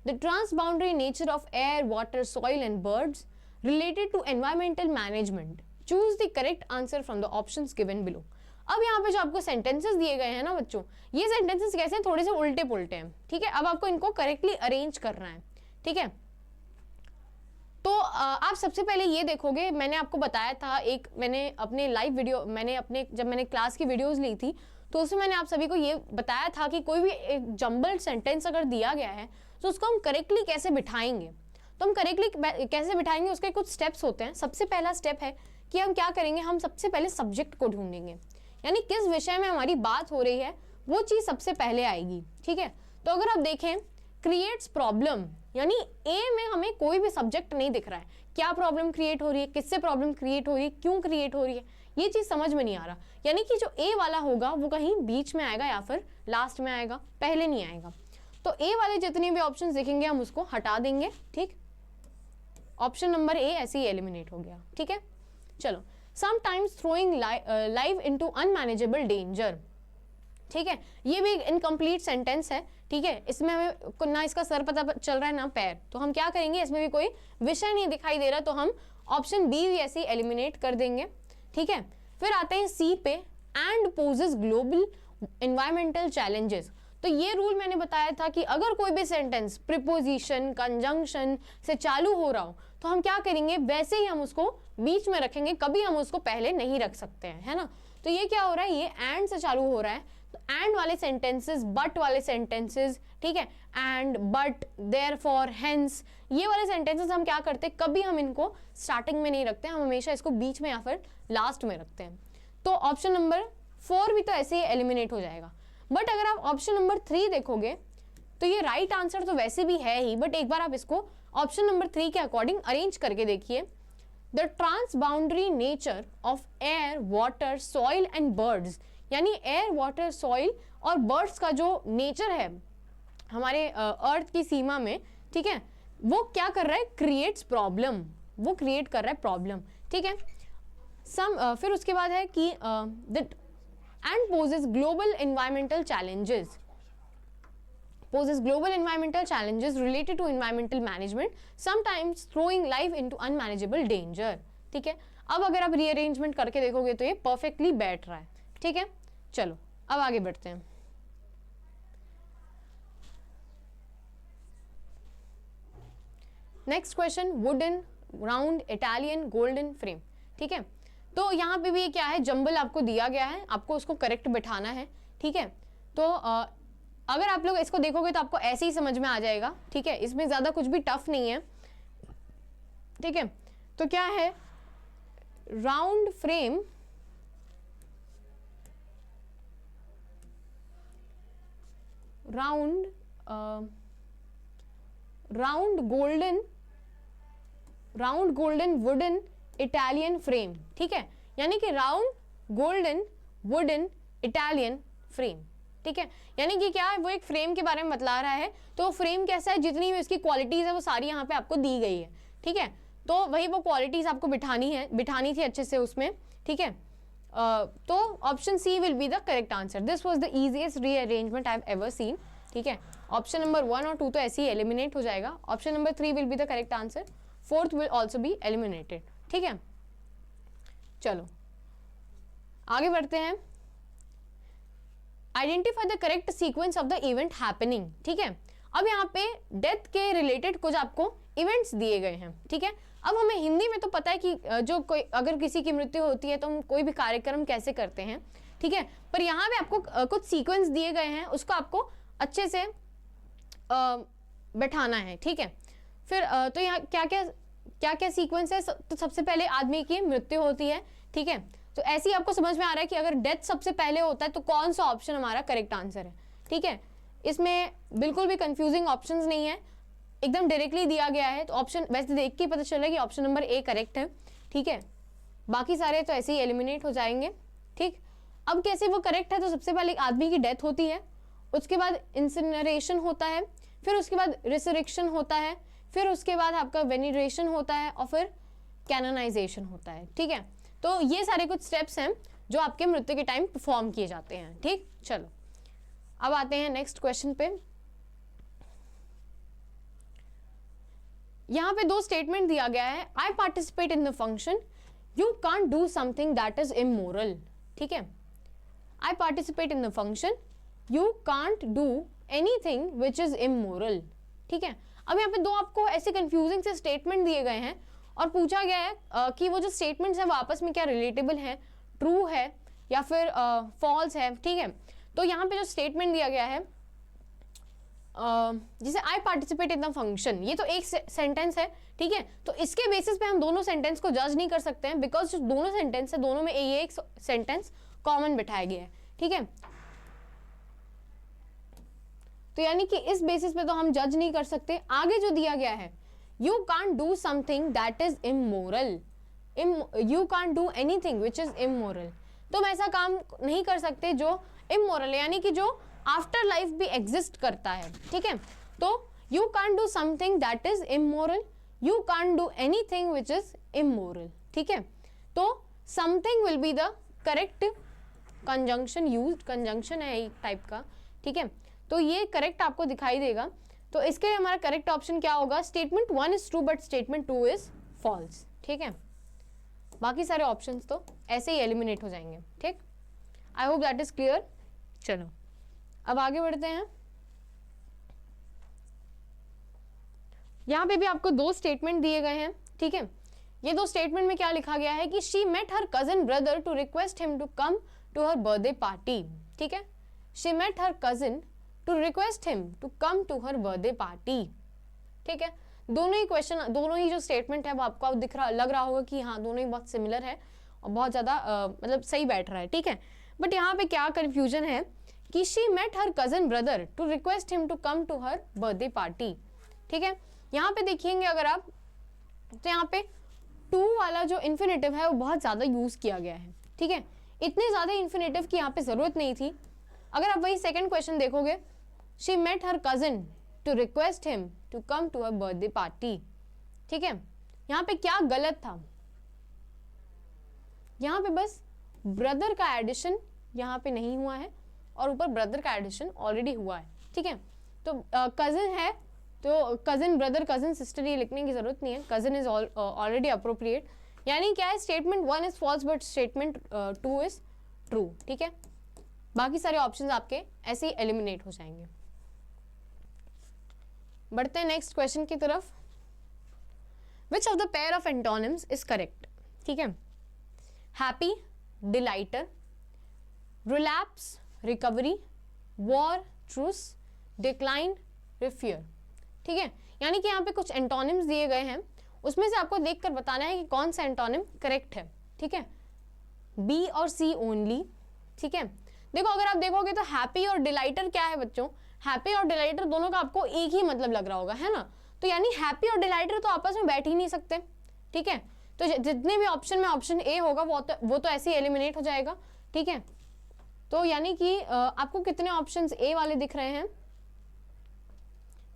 [SPEAKER 1] the transboundary nature of air, water, soil and birds related to environmental management, choose the correct answer from the options given below। अब यहाँ पे जो आपको sentences दिए गए हैं ना बच्चों, ये सेंटेंसेस कैसे हैं, थोड़े से उल्टे पुल्टे हैं, ठीक है। अब आपको इनको करेक्टली अरेंज करना है, ठीक है। तो आप सबसे पहले ये देखोगे, मैंने आपको बताया था मैंने अपने लाइव वीडियो जब मैंने क्लास की वीडियोस ली थी तो उसमें मैंने आप सभी को ये बताया था कि कोई भी एक जंबल्ड सेंटेंस अगर दिया गया है तो उसको हम करेक्टली कैसे बिठाएंगे। तो हम करेक्टली कैसे बिठाएंगे, उसके कुछ स्टेप्स होते हैं। सबसे पहला स्टेप है कि हम क्या करेंगे, हम सबसे पहले सब्जेक्ट को ढूंढेंगे, यानी किस विषय में हमारी बात हो रही है वो चीज़ सबसे पहले आएगी, ठीक है। तो अगर आप देखें क्रिएट्स प्रॉब्लम, यानी ए में हमें कोई भी सब्जेक्ट नहीं दिख रहा है, क्या प्रॉब्लम क्रिएट हो रही है, किससे प्रॉब्लम क्रिएट हो रही है, क्यों क्रिएट हो रही है, ये चीज़ समझ में नहीं आ रहा। यानी कि जो ए वाला होगा वो कहीं बीच में आएगा या फिर लास्ट में आएगा, पहले नहीं आएगा। तो ए वाले जितने भी ऑप्शन दिखेंगे हम उसको हटा देंगे, ठीक। ऑप्शन नंबर ए ऐसे ही एलिमिनेट हो गया, ठीक है। चलो, sometimes throwing life into unmanageable danger, ठीक है, ये भी इनकम्प्लीट सेंटेंस है, ठीक है। इसमें हमें ना इसका सर पता चल रहा है ना पैर, तो हम क्या करेंगे, इसमें भी कोई विषय नहीं दिखाई दे रहा, तो हम ऑप्शन बी भी ऐसे एलिमिनेट कर देंगे, ठीक है। फिर आते हैं सी पे, and poses global environmental challenges. तो ये रूल मैंने बताया था कि अगर कोई भी सेंटेंस प्रीपोजिशन कंजंक्शन से चालू हो रहा हो तो हम क्या करेंगे, वैसे ही हम उसको बीच में रखेंगे, कभी हम उसको पहले नहीं रख सकते हैं, है ना। तो ये क्या हो रहा है, ये एंड से चालू हो रहा है, तो एंड वाले सेंटेंसेस, बट वाले सेंटेंसेस, ठीक है, एंड, बट, देयरफॉर, हेंस, ये वाले सेंटेंसेस हम क्या करते हैं, कभी हम इनको स्टार्टिंग में नहीं रखते हैं, हम हमेशा इसको बीच में या फिर लास्ट में रखते हैं। तो ऑप्शन नंबर 4 भी तो ऐसे ही एलिमिनेट हो जाएगा। बट अगर आप ऑप्शन नंबर 3 देखोगे तो ये राइट आंसर तो वैसे भी है ही, बट एक बार आप इसको ऑप्शन नंबर 3 के अकॉर्डिंग अरेंज करके देखिए। The transboundary nature of air, water, soil and birds, यानी एयर, वाटर, सॉइल और बर्ड्स का जो नेचर है हमारे अर्थ की सीमा में, ठीक है, वो क्या कर रहा है, क्रिएट्स प्रॉब्लम, वो क्रिएट कर रहा है प्रॉब्लम, ठीक है। फिर उसके बाद है कि and poses global environmental challenges related to environmental management, sometimes throwing life into unmanageable danger, ठीक है। अब अगर आप रीअरेंजमेंट करके देखोगे तो ये परफेक्टली बैठ रहा है, ठीक है। चलो अब आगे बढ़ते हैं। Next question, wooden, round, Italian, golden frame, ठीक है। तो यहाँ पे भी क्या है, जंबल आपको दिया गया है, आपको उसको करेक्ट बिठाना है, ठीक है। तो अगर आप लोग इसको देखोगे तो आपको ऐसे ही समझ में आ जाएगा, ठीक है, इसमें ज़्यादा कुछ भी टफ नहीं है, ठीक है। तो क्या है, round frame, round golden wooden Italian frame, ठीक है, यानी कि round golden wooden Italian frame, ठीक है। यानी कि क्या है, वो एक फ्रेम के बारे में बतला रहा है, तो फ्रेम कैसा है, जितनी भी उसकी क्वालिटीज है वो सारी यहाँ पे आपको दी गई है, ठीक है। तो वही वो क्वालिटीज आपको बिठानी थी अच्छे से उसमें, ठीक है। तो option C will be the correct answer. This was the easiest rearrangement I have ever seen, ठीक है। ऑप्शन नंबर 1 और 2 तो ऐसे ही एलिमिनेट हो जाएगा। Option number 3 will be the correct answer, 4th will also be eliminated, ठीक है। चलो आगे बढ़ते हैं। Identify the correct sequence of the event happening, ठीक है। अब यहाँ पे डेथ के रिलेटेड कुछ आपको इवेंट्स दिए गए हैं, ठीक है। अब हमें हिंदी में तो पता है कि जो कोई अगर किसी की मृत्यु होती है तो हम कोई भी कार्यक्रम कैसे करते हैं, ठीक है। पर यहाँ पे आपको कुछ सीक्वेंस दिए गए हैं, उसको आपको अच्छे से बैठाना है, ठीक है। फिर तो यहाँ क्या क्या सीक्वेंस है। तो सबसे पहले आदमी की मृत्यु होती है, ठीक है। तो ऐसे ही आपको समझ में आ रहा है कि अगर डेथ सबसे पहले होता है तो कौन सा ऑप्शन हमारा करेक्ट आंसर है, ठीक है। इसमें बिल्कुल भी कंफ्यूजिंग ऑप्शंस नहीं है, एकदम डायरेक्टली दिया गया है। तो ऑप्शन वैसे देख के पता चला कि ऑप्शन नंबर ए करेक्ट है, ठीक है। बाकी सारे तो ऐसे ही एलिमिनेट हो जाएंगे, ठीक। अब कैसे वो करेक्ट है, तो सबसे पहले आदमी की डेथ होती है, उसके बाद इंसिनरेशन होता है, फिर उसके बाद रिसरेक्शन होता है, फिर उसके बाद आपका वेनिरेशन होता है और फिर कैनोनाइजेशन होता है, ठीक है। तो ये सारे कुछ स्टेप्स हैं जो आपके मृत्यु के टाइम परफॉर्म किए जाते हैं, ठीक। चलो अब आते हैं नेक्स्ट क्वेश्चन पे। यहाँ पे 2 स्टेटमेंट दिया गया है। I participate in the function, you can't do something that is immoral, ठीक है। I participate in the function, you can't do anything which is immoral, ठीक है। अब यहाँ पे 2 आपको ऐसे कंफ्यूजिंग से स्टेटमेंट दिए गए हैं और पूछा गया है कि वो जो स्टेटमेंट्स है वो आपस में क्या रिलेटेबल है, ट्रू है या फिर फॉल्स है, ठीक है। तो यहाँ पे जो स्टेटमेंट दिया गया है जैसे आई पार्टिसिपेट इन द फंक्शन, ये तो एक सेंटेंस है, ठीक है। तो इसके बेसिस पे हम दोनों सेंटेंस को जज नहीं कर सकते हैं, बिकॉज जो दोनों सेंटेंस है दोनों में ये एक सेंटेंस कॉमन बिठाया गया है, ठीक है। तो यानी कि इस बेसिस पे तो हम जज नहीं कर सकते। आगे जो दिया गया है, you can't do something that is immoral, you can't do anything which is immoral, तो हम ऐसा काम नहीं कर सकते जो इमोरल है, यानी कि जो आफ्टर लाइफ भी एग्जिस्ट करता है, ठीक है। तो you can't do something that is immoral, you can't do anything which is immoral, ठीक है। तो something will be the correct conjunction used, conjunction है एक टाइप का, ठीक है। तो ये करेक्ट आपको दिखाई देगा। तो इसके लिए हमारा करेक्ट ऑप्शन क्या होगा, statement 1 is true but statement 2 is false, ठीक है। बाकी सारे ऑप्शंस तो ऐसे ही एलिमिनेट हो जाएंगे, ठीक। I hope that is clear. चलो अब आगे बढ़ते हैं। यहाँ पे भी आपको दो स्टेटमेंट दिए गए हैं, ठीक है। ये दो स्टेटमेंट में क्या लिखा गया है कि she met her cousin brother to request him to come to her birthday party, ठीक है। She met her cousin to request him to come to her birthday party, ठीक है। दोनों ही क्वेश्चन, दोनों ही जो स्टेटमेंट है वो आपको लग रहा होगा कि हाँ दोनों ही बहुत सिमिलर है और बहुत ज़्यादा मतलब सही बैठ रहा है, ठीक है। बट यहाँ पे क्या कन्फ्यूजन है कि she met her cousin brother to request him to come to her birthday party, ठीक है। यहाँ पे देखिएंगे अगर आप, तो यहाँ पे टू वाला जो इन्फिनेटिव है वो बहुत ज़्यादा यूज़ किया गया है, ठीक है। इतने ज़्यादा इन्फिनेटिव की यहाँ पे ज़रूरत नहीं थी। अगर आप वही सेकंड क्वेश्चन देखोगे, she met her cousin to request him to come to her birthday party, ठीक है। यहाँ पे क्या गलत था, यहाँ पे बस ब्रदर का एडिशन यहाँ पे नहीं हुआ है और ऊपर ब्रदर का एडिशन ऑलरेडी हुआ है, ठीक है। तो कजन है तो कजन ब्रदर कजन सिस्टर ये लिखने की जरूरत नहीं है, कजन इज ऑलरेडी अप्रोप्रिएट। यानी क्या है, statement 1 is false but statement 2 is true, ठीक है। बाकी सारे ऑप्शंस आपके ऐसे ही एलिमिनेट हो जाएंगे। बढ़ते हैं नेक्स्ट क्वेश्चन की तरफ। Which of the pair of antonyms is correct, ठीक है। Happy, delighter, relapse, recovery, war, truce, decline, refer, ठीक है। यानी कि यहाँ पे कुछ एंटोनिम्स दिए गए हैं, उसमें से आपको देखकर बताना है कि कौन सा एंटोनिम करेक्ट है, ठीक है। बी और सी ओनली, ठीक है। देखो अगर आप देखोगे तो हैप्पी और डिलाइटर क्या है बच्चों, हैप्पी और डिलाइटर दोनों का आपको एक ही मतलब लग रहा होगा, है ना। तो यानी हैप्पी और डिलाइटर तो आपस में बैठ ही नहीं सकते, ठीक है। तो जितने भी ऑप्शन में ऑप्शन ए होगा वो तो ऐसे ही एलिमिनेट हो जाएगा, ठीक है। तो यानी कि आपको कितने ऑप्शंस ए वाले दिख रहे हैं,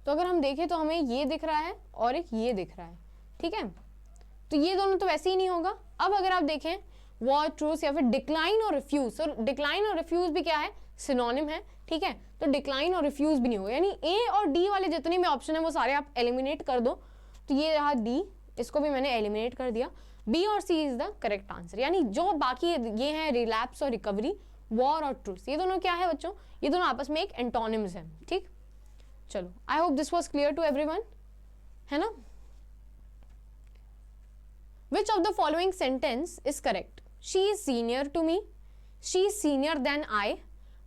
[SPEAKER 1] तो अगर हम देखें तो हमें ये दिख रहा है और एक ये दिख रहा है, ठीक है। तो ये दोनों तो वैसे ही नहीं होगा। अब अगर आप देखें वॉर, ट्रूस या फिर डिक्लाइन और रिफ्यूज, तो डिक्लाइन और रिफ्यूज भी क्या है, सिनोनिम है, ठीक है। तो डिक्लाइन और रिफ्यूज भी नहीं होगा, यानी ए और डी वाले जितने भी ऑप्शन है वो सारे आप एलिमिनेट कर दो। तो ये रहा डी, इसको भी मैंने एलिमिनेट कर दिया। बी और सी इज द करेक्ट आंसर। यानी जो बाकी ये है रिलैप्स और रिकवरी, वॉर और ट्रूस, ये दोनों क्या है बच्चों, ये दोनों आपस में एक एंटोनिम्स है, ठीक। चलो, I hope this was clear to everyone, है ना। Which of the following sentence is correct, she is senior to me, she is senior than I,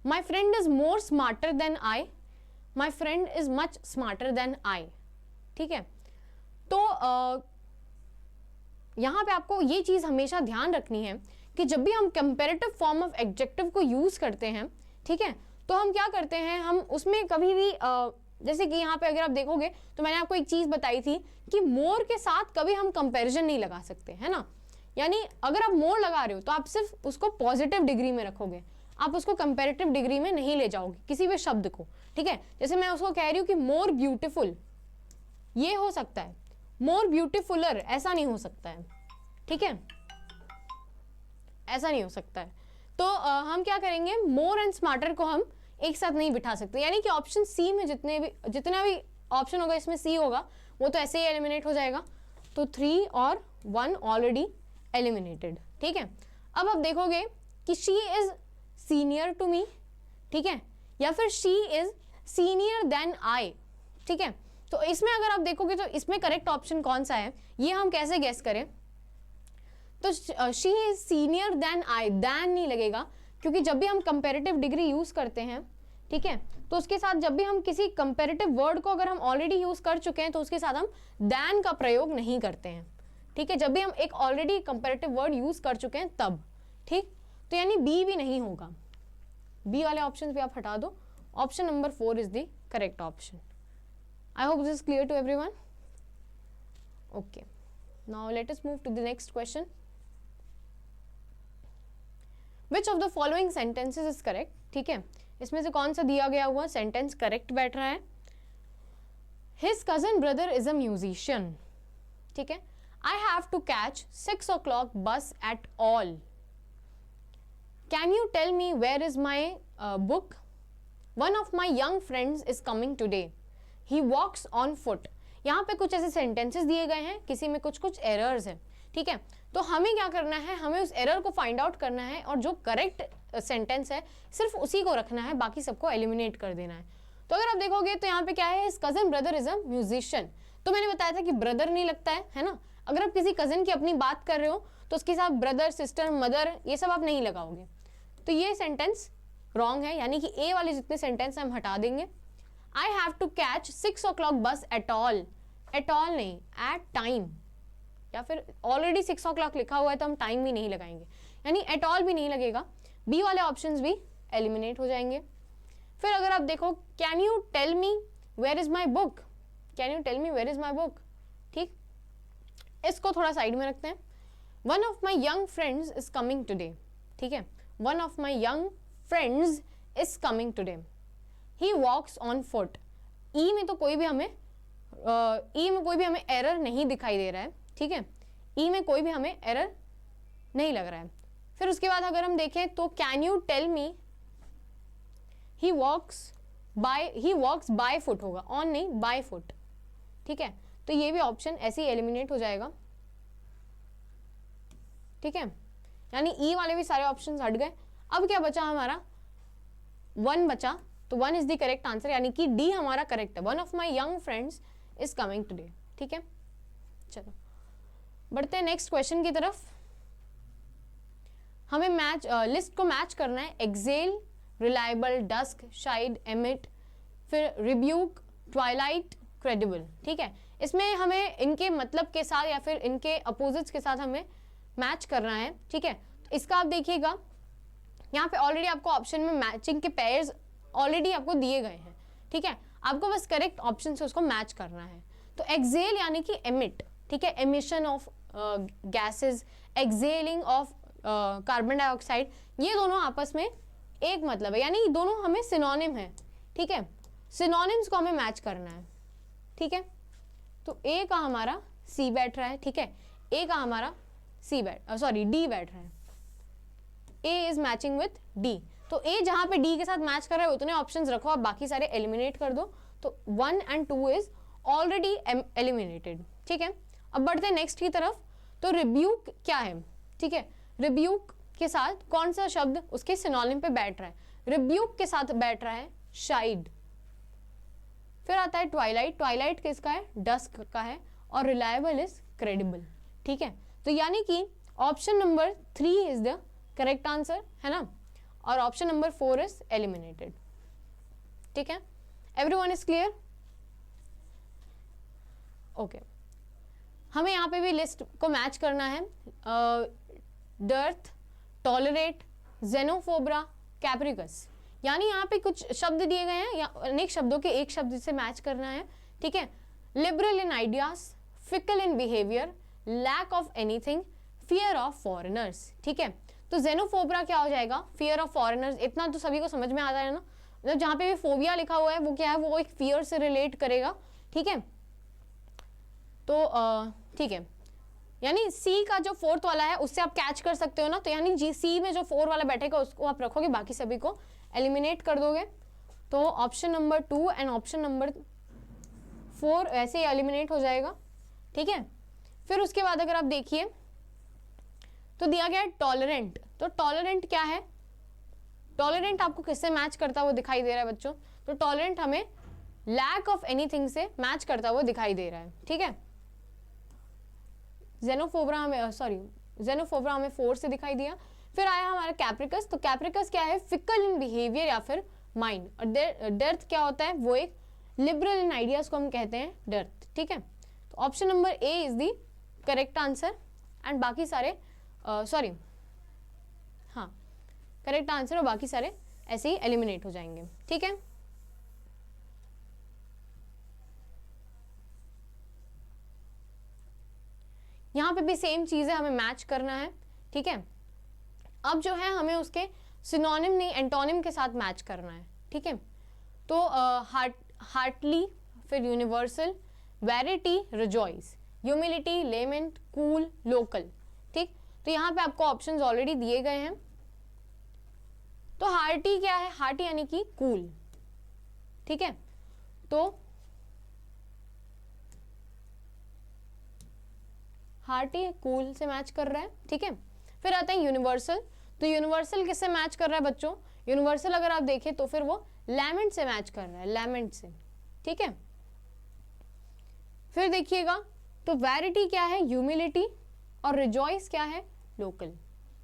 [SPEAKER 1] my friend is more smarter than I, my friend is much smarter than I, ठीक है। तो यहाँ पे आपको ये चीज़ हमेशा ध्यान रखनी है कि जब भी हम कंपैरेटिव फॉर्म ऑफ एडजेक्टिव को यूज़ करते हैं, ठीक है, तो हम क्या करते हैं, हम उसमें कभी भी जैसे कि यहाँ पे अगर आप देखोगे तो मैंने आपको एक चीज़ बताई थी कि मोर के साथ कभी हम कंपैरिजन नहीं लगा सकते, है ना। यानी अगर आप मोर लगा रहे हो तो आप सिर्फ उसको पॉजिटिव डिग्री में रखोगे, आप उसको कंपैरेटिव डिग्री में नहीं ले जाओगे किसी भी शब्द को, ठीक है। जैसे मैं उसको कह रही हूँ कि मोर ब्यूटिफुल, ये हो सकता है, मोर ब्यूटिफुलर ऐसा नहीं हो सकता है, ठीक है, ऐसा नहीं हो सकता है। तो हम क्या करेंगे, मोर एंड स्मार्टर को हम एक साथ नहीं बिठा सकते, यानी कि ऑप्शन सी में जितना भी ऑप्शन होगा इसमें सी होगा, वो तो ऐसे ही एलिमिनेट हो जाएगा। तो 3 और 1 ऑलरेडी एलिमिनेटेड, ठीक है। अब आप देखोगे कि she is senior to me, ठीक है, या फिर she is senior than I, ठीक है। तो इसमें अगर आप देखोगे तो इसमें करेक्ट ऑप्शन कौन सा है, ये हम कैसे गेस करें। तो she is senior than I, than नहीं लगेगा, क्योंकि जब भी हम कंपैरेटिव डिग्री यूज करते हैं, ठीक है, तो उसके साथ जब भी हम किसी कंपैरेटिव वर्ड को अगर हम ऑलरेडी यूज कर चुके हैं तो उसके साथ हम देन का प्रयोग नहीं करते हैं, ठीक है। जब भी हम एक ऑलरेडी कंपैरेटिव वर्ड यूज कर चुके हैं तब, ठीक। तो यानी बी भी नहीं होगा, बी वाले ऑप्शन भी आप हटा दो, option number 4 is the correct option. I hope this is clear to everyone. Okay, now let us move to the next question. Which of the following sentences is correct, ठीक है, इसमें से कौन सा दिया गया हुआ सेंटेंस करेक्ट बैठ रहा है। His cousin brother is a musician, ठीक है। I have to catch 6 o'clock bus at all. Can you tell me where is my book. One of my young friends is coming today, he walks on foot. यहाँ पे कुछ ऐसे sentences दिए गए हैं, किसी में कुछ एरर्स हैं, ठीक है। तो हमें क्या करना है, हमें उस एरर को फाइंड आउट करना है और जो करेक्ट सेंटेंस है सिर्फ उसी को रखना है, बाकी सबको एलिमिनेट कर देना है। तो अगर आप देखोगे तो यहाँ पे क्या है, his cousin brother is a musician. तो मैंने बताया था कि ब्रदर नहीं लगता है ना। अगर आप किसी कजन की अपनी बात कर रहे हो तो उसके साथ ब्रदर, सिस्टर, मदर ये सब आप नहीं लगाओगे। तो ये सेंटेंस रॉन्ग है, यानी कि ए वाले जितने सेंटेंस हम हटा देंगे। आई have to catch 6 o'clock bus at all, at all नहीं, एट टाइम, या फिर ऑलरेडी 6 o'clock लिखा हुआ है तो हम टाइम भी नहीं लगाएंगे, यानी एट ऑल भी नहीं लगेगा। बी वाले ऑप्शंस भी एलिमिनेट हो जाएंगे। फिर अगर आप देखो, can you tell me where is my book, can you tell me where is my book, ठीक, इसको थोड़ा साइड में रखते हैं। One of my young friends is coming today, ठीक है, one of my young friends is coming today, he walks on foot. E में तो कोई भी हमें एरर नहीं दिखाई दे रहा है, ठीक है, ई में कोई भी हमें एरर नहीं लग रहा है। फिर उसके बाद अगर हम देखें तो can you tell me, he walks by foot होगा, ऑन नहीं, बाय फुट, ठीक है। तो ये भी ऑप्शन ऐसे ही एलिमिनेट हो जाएगा, ठीक है, यानी ई वाले भी सारे ऑप्शन हट गए। अब क्या बचा हमारा, 1 बचा, तो 1 इज द करेक्ट आंसर, यानी कि डी हमारा करेक्ट है। One of my young friends is coming today, ठीक है। चलो बढ़ते हैं नेक्स्ट क्वेश्चन की तरफ। हमें लिस्ट को मैच करना है, excel, reliable, dusk, shied, emit, फिर रिब्यूक, ट्वाइलाइट, क्रेडिबल, ठीक है। इसमें हमें इनके मतलब के साथ या फिर इनके अपोजिट्स के साथ हमें मैच करना है, ठीक है। तो इसका आप देखिएगा, यहाँ पे ऑलरेडी आपको ऑप्शन में मैचिंग के पेयर्स ऑलरेडी आपको दिए गए हैं, ठीक है, आपको बस करेक्ट ऑप्शन से उसको मैच करना है। तो एक्सेल यानी कि एमिट, ठीक है, emission of gases, excelling of carbon dioxide, ये दोनों आपस में एक मतलब है, यानी दोनों हमें सिनोनिम है, ठीक है, सिनोनिम्स को हमें मैच करना है, ठीक है। तो ए का हमारा सी बैठ रहा है, ठीक है, ए का हमारा डी बैठ रहा है, A is matching with D. तो ए जहां पे डी के साथ मैच कर रहा है उतने ऑप्शंस रखो, आप बाकी सारे एलिमिनेट कर दो। तो 1 and 2 इज ऑलरेडी एलिमिनेटेड, ठीक है। अब बढ़ते हैं नेक्स्ट की तरफ। तो रिब्यूक क्या है, ठीक है, रिब्यूक के साथ कौन सा शब्द उसके सिनोनिम पे बैठ रहा है, रिब्यूक के साथ बैठ रहा है शाइड। फिर आता है ट्वाइलाइट, ट्वाइलाइट किसका है, डस्क का है, और रिलायबल इज क्रेडिबल, ठीक है। तो यानी कि option number 3 is the correct answer, है ना, और ऑप्शन नंबर 4 इज एलिमिनेटेड, ठीक है। Everyone is clear, okay. हमें यहाँ पे भी लिस्ट को मैच करना है, डर्थ, टॉलरेट, जेनोफोब्रा, कैप्रिकस, यानी यहाँ पे कुछ शब्द दिए गए हैं या अनेक शब्दों के एक शब्द से मैच करना है, ठीक है। Liberal in ideas, fickle in behaviour, lack of anything, fear of foreigners, ठीक है। तो जेनोफोब्रा क्या हो जाएगा, फियर ऑफ फॉरेनर्स, इतना तो सभी को समझ में आता है ना, मतलब जहाँ पे भी फोबिया लिखा हुआ है वो क्या है, वो एक फियर से रिलेट करेगा, ठीक है। तो ठीक है, यानी सी का जो 4th वाला है उससे आप कैच कर सकते हो ना, तो यानी जी सी में जो 4 वाला बैठेगा उसको आप रखोगे, बाकी सभी को एलिमिनेट कर दोगे। तो option number 2 and option number 4 ऐसे ही एलिमिनेट हो जाएगा, ठीक है। फिर उसके बाद अगर आप देखिए तो दिया गया है टॉलरेंट। तो टॉलरेंट क्या है, टॉलरेंट आपको किससे मैच करता हुआ दिखाई दे रहा है बच्चों, तो टॉलरेंट हमें लैक ऑफ एनीथिंग से मैच करता हुआ दिखाई दे रहा है, ठीक है। जेनोफोब्रा हमें 4 से दिखाई दिया। फिर आया हमारा कैप्रिकस, तो कैप्रिकस क्या है, फिकल इन बिहेवियर या फिर माइंड, और डर्थ क्या होता है, वो एक लिबरल इन आइडियाज को हम कहते हैं डर्थ, ठीक है। तो option number A is the correct answer and बाकी सारे करेक्ट आंसर और बाकी सारे ऐसे ही एलिमिनेट हो जाएंगे, ठीक है। यहाँ पे भी सेम चीज़ है, हमें मैच करना है, ठीक है। अब जो है हमें उसके सिनोनिम नहीं एंटोनिम के साथ मैच करना है, ठीक है। तो हार्टली, फिर universal, verity, rejoice, humility, lament, cool, local, ठीक। तो यहाँ पे आपको ऑप्शंस ऑलरेडी दिए गए हैं। तो हार्टी क्या है, हार्टी यानी कि कूल, ठीक है। तो हार्टी कूल से मैच कर रहा है, ठीक है। फिर आता है यूनिवर्सल, तो यूनिवर्सल किससे मैच कर रहा है बच्चों? यूनिवर्सल अगर आप देखें तो फिर वो लैमेंट से मैच कर रहा है, लैमेंट से, ठीक है। फिर देखिएगा तो वैरिटी क्या है? ह्यूमिलिटी, और रिजॉइस क्या है? लोकल,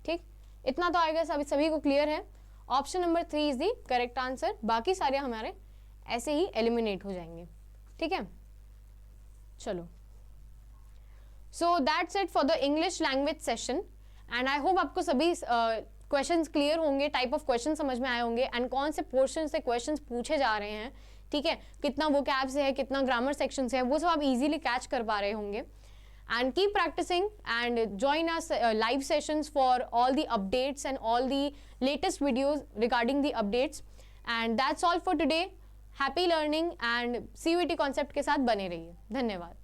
[SPEAKER 1] ठीक। इतना तो आएगा, सभी को क्लियर है। Option number 3 is the correct answer, बाकी सारे हमारे ऐसे ही एलिमिनेट हो जाएंगे, ठीक है। चलो, so that's it for the English language session and I hope आपको सभी क्वेश्चंस क्लियर होंगे, टाइप ऑफ क्वेश्चन समझ में आए होंगे एंड कौन से पोर्शन से क्वेश्चंस पूछे जा रहे हैं, ठीक है। कितना वोकैब से है, कितना ग्रामर सेक्शन से है, वो सब आप इजीली कैच कर पा रहे होंगे। And keep practicing and join us live sessions for all the updates and all the latest videos regarding the updates. And that's all for today. Happy learning and CUET concept के साथ बने रहिए। धन्यवाद।